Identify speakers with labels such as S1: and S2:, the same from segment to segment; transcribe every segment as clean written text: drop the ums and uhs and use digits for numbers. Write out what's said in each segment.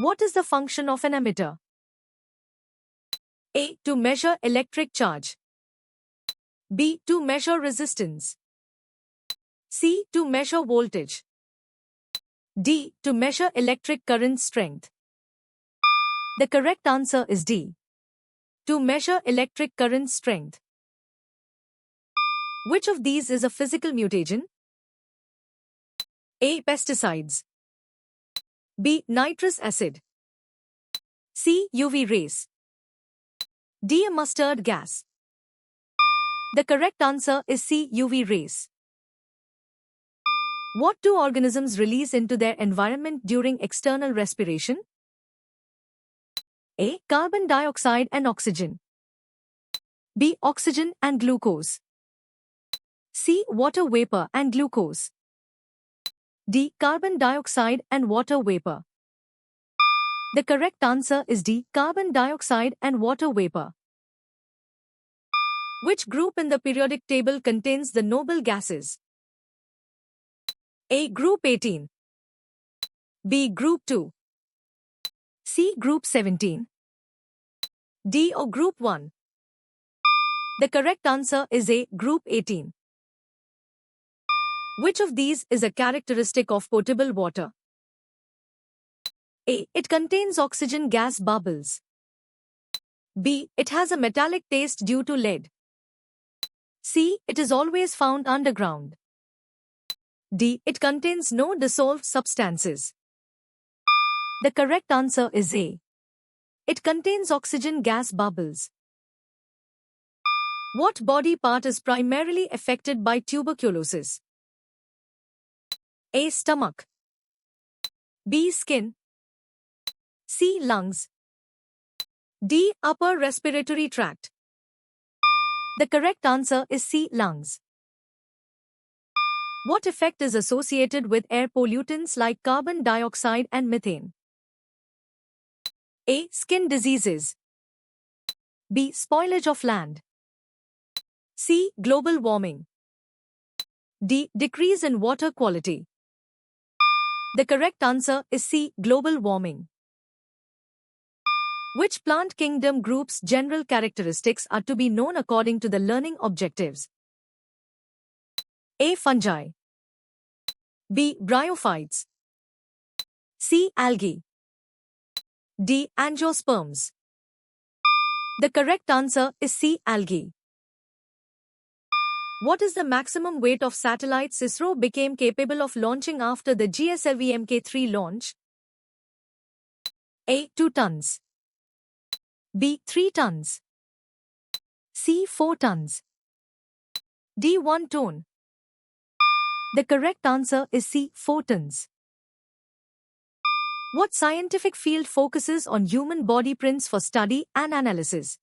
S1: What is the function of an ammeter? A. To measure electric charge. B. To measure resistance. C. To measure voltage. D. To measure electric current strength. The correct answer is D. To measure electric current strength. Which of these is a physical mutagen? A. Pesticides. B. Nitrous acid. C. UV rays. D. A mustard gas. The correct answer is C. UV rays. What do organisms release into their environment during external respiration? A. Carbon dioxide and oxygen. B. Oxygen and glucose. C. Water vapor and glucose. D. Carbon dioxide and water vapor. The correct answer is D. Carbon dioxide and water vapor. Which group in the periodic table contains the noble gases? A. Group 18. B. Group 2. C. Group 17. D. Or Group 1. The correct answer is A. Group 18. Which of these is a characteristic of potable water? A. It contains oxygen gas bubbles. B. It has a metallic taste due to lead. C. It is always found underground. D. It contains no dissolved substances. The correct answer is A. It contains oxygen gas bubbles. What body part is primarily affected by tuberculosis? A. Stomach. B. Skin. C. Lungs. D. Upper respiratory tract. The correct answer is C. Lungs. What effect is associated with air pollutants like carbon dioxide and methane? A. Skin diseases. B. Spoilage of land. C. Global warming. D. Decrease in water quality. The correct answer is C. Global warming. Which plant kingdom group's general characteristics are to be known according to the learning objectives? A. Fungi. B. Bryophytes. C. Algae. D. Angiosperms. The correct answer is C. Algae. What is the maximum weight of satellites ISRO became capable of launching after the GSLV Mk3 launch? A. 2 tons. B. 3 tons. C. 4 tons. D. 1 ton. The correct answer is C. 4 tons. What scientific field focuses on human body prints for study and analysis?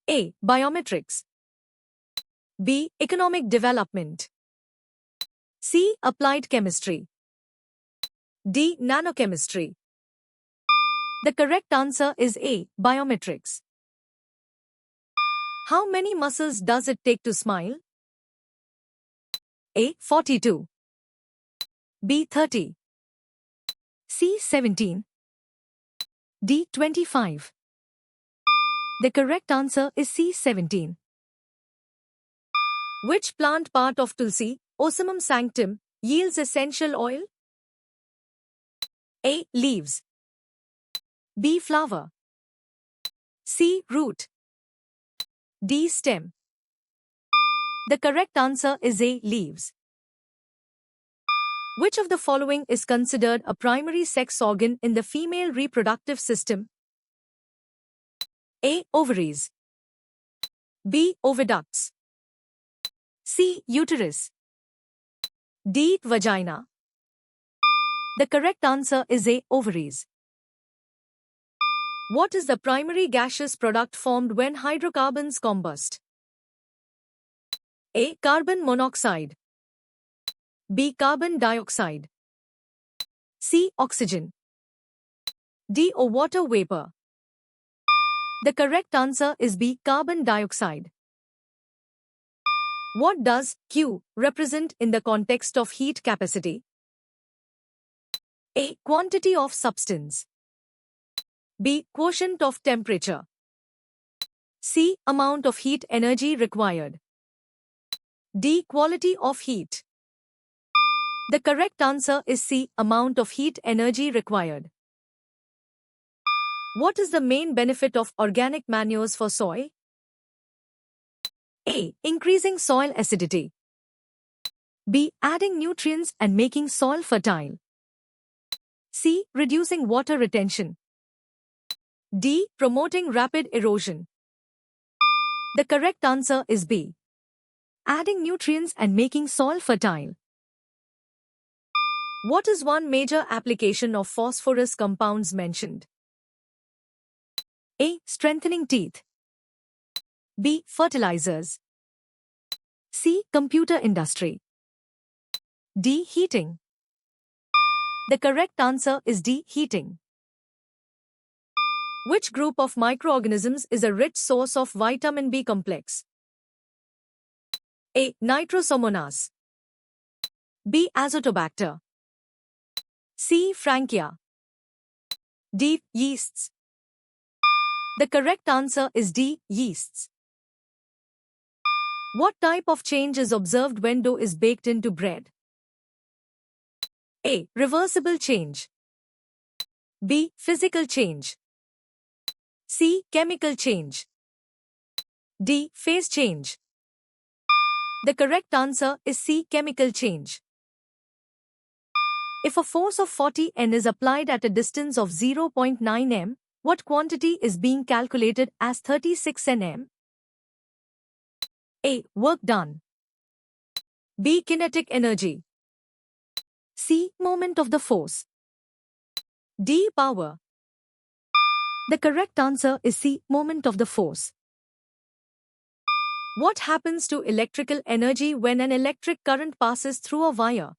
S1: A. Biometrics. B. Economic development. C. Applied chemistry. D. Nanochemistry. The correct answer is A. Biometrics. How many muscles does it take to smile? A. 42. B. 30. C. 17. D. 25. The correct answer is C. 17. Which plant part of Tulsi, Ocimum sanctum, yields essential oil? A. Leaves. B. Flower. C. Root. D. Stem. The correct answer is A. Leaves. Which of the following is considered a primary sex organ in the female reproductive system? A. Ovaries. B. Oviducts. C. Uterus. D. Vagina. The correct answer is A. Ovaries. What is the primary gaseous product formed when hydrocarbons combust? A. Carbon monoxide. B. Carbon dioxide. C. Oxygen. D. Or water vapor. The correct answer is B. Carbon dioxide. What does Q represent in the context of heat capacity? A. Quantity of substance. B. Quotient of temperature. C. Amount of heat energy required. D. Quality of heat. The correct answer is C. Amount of heat energy required. What is the main benefit of organic manures for soil? A. Increasing soil acidity. B. Adding nutrients and making soil fertile. C. Reducing water retention. D. Promoting rapid erosion. The correct answer is B. Adding nutrients and making soil fertile. What is one major application of phosphorus compounds mentioned? A. Strengthening teeth. B. Fertilizers. C. Computer industry. D. Heating. The correct answer is D. Heating. Which group of microorganisms is a rich source of vitamin B complex? A. Nitrosomonas. B. Azotobacter. C. Frankia. D. Yeasts. The correct answer is D. Yeasts. What type of change is observed when dough is baked into bread? A. Reversible change. B. Physical change. C. Chemical change. D. Phase change. The correct answer is C. Chemical change. If a force of 40 N is applied at a distance of 0.9 m, what quantity is being calculated as 36 Nm? A. Work done. B. Kinetic energy. C. Moment of the force. D. Power. The correct answer is C. Moment of the force. What happens to electrical energy when an electric current passes through a wire?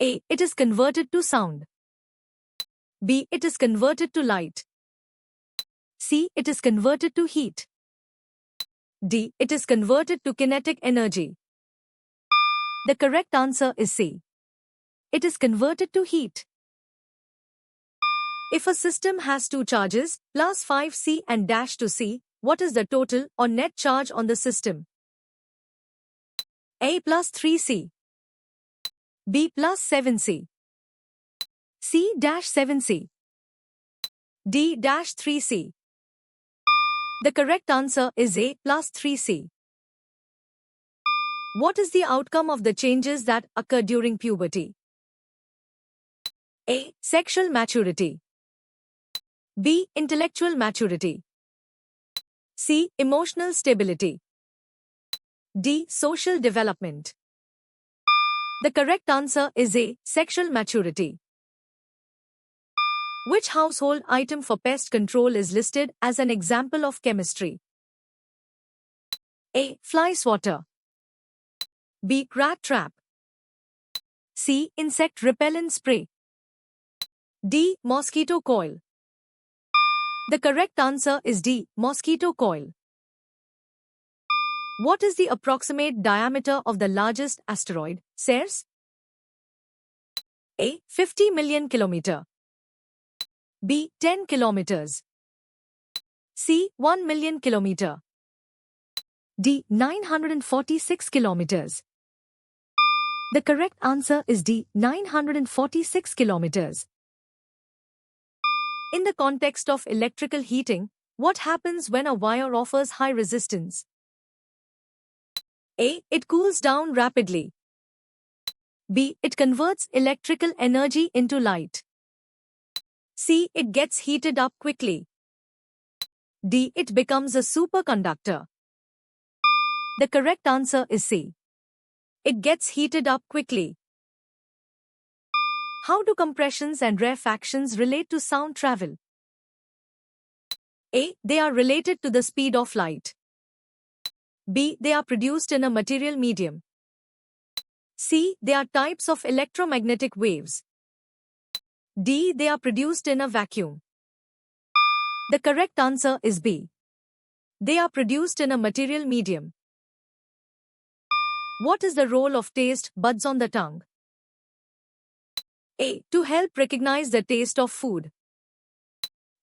S1: A. It is converted to sound. B. It is converted to light. C. It is converted to heat. D. It is converted to kinetic energy. The correct answer is C. It is converted to heat. If a system has two charges, plus 5C and dash to C, what is the total or net charge on the system? A. Plus 3C. B. Plus 7C. C. Dash 7C. D. Dash 3C. The correct answer is A. Plus 3C. What is the outcome of the changes that occur during puberty? A. Sexual maturity. B. Intellectual maturity. C. Emotional stability. D. Social development. The correct answer is A. Sexual maturity. Which household item for pest control is listed as an example of chemistry? A. Fly swatter. B. Rat trap. C. Insect repellent spray. D. Mosquito coil. The correct answer is D. Mosquito coil. What is the approximate diameter of the largest asteroid, Ceres? A. 50 million kilometer. B. 10 kilometers. C. 1 million kilometer. D. 946 kilometers. The correct answer is D. 946 kilometers. In the context of electrical heating, what happens when a wire offers high resistance? A. It cools down rapidly. B. It converts electrical energy into light. C. It gets heated up quickly. D. It becomes a superconductor. The correct answer is C. It gets heated up quickly. How do compressions and rarefactions relate to sound travel? A. They are related to the speed of light. B. They are produced in a material medium. C. They are types of electromagnetic waves. D. They are produced in a vacuum. The correct answer is B. They are produced in a material medium. What is the role of taste buds on the tongue? A. To help recognize the taste of food.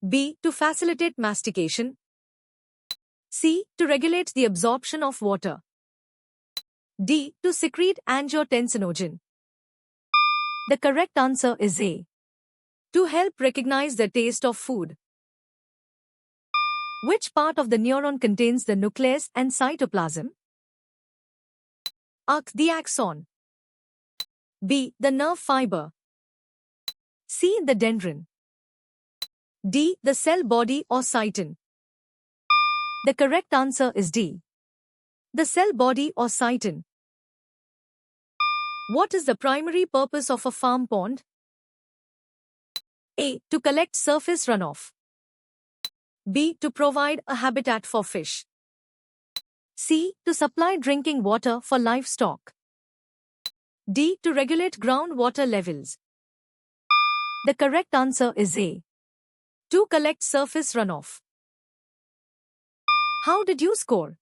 S1: B. To facilitate mastication. C. To regulate the absorption of water. D. To secrete angiotensinogen. The correct answer is A. To help recognize the taste of food. Which part of the neuron contains the nucleus and cytoplasm? A. The axon. B. The nerve fiber. C. The dendron. D. The cell body or cyton. The correct answer is D. The cell body or cyton. What is the primary purpose of a farm pond? A. To collect surface runoff. B. To provide a habitat for fish. C. To supply drinking water for livestock. D. To regulate groundwater levels. The correct answer is A. To collect surface runoff. How did you score?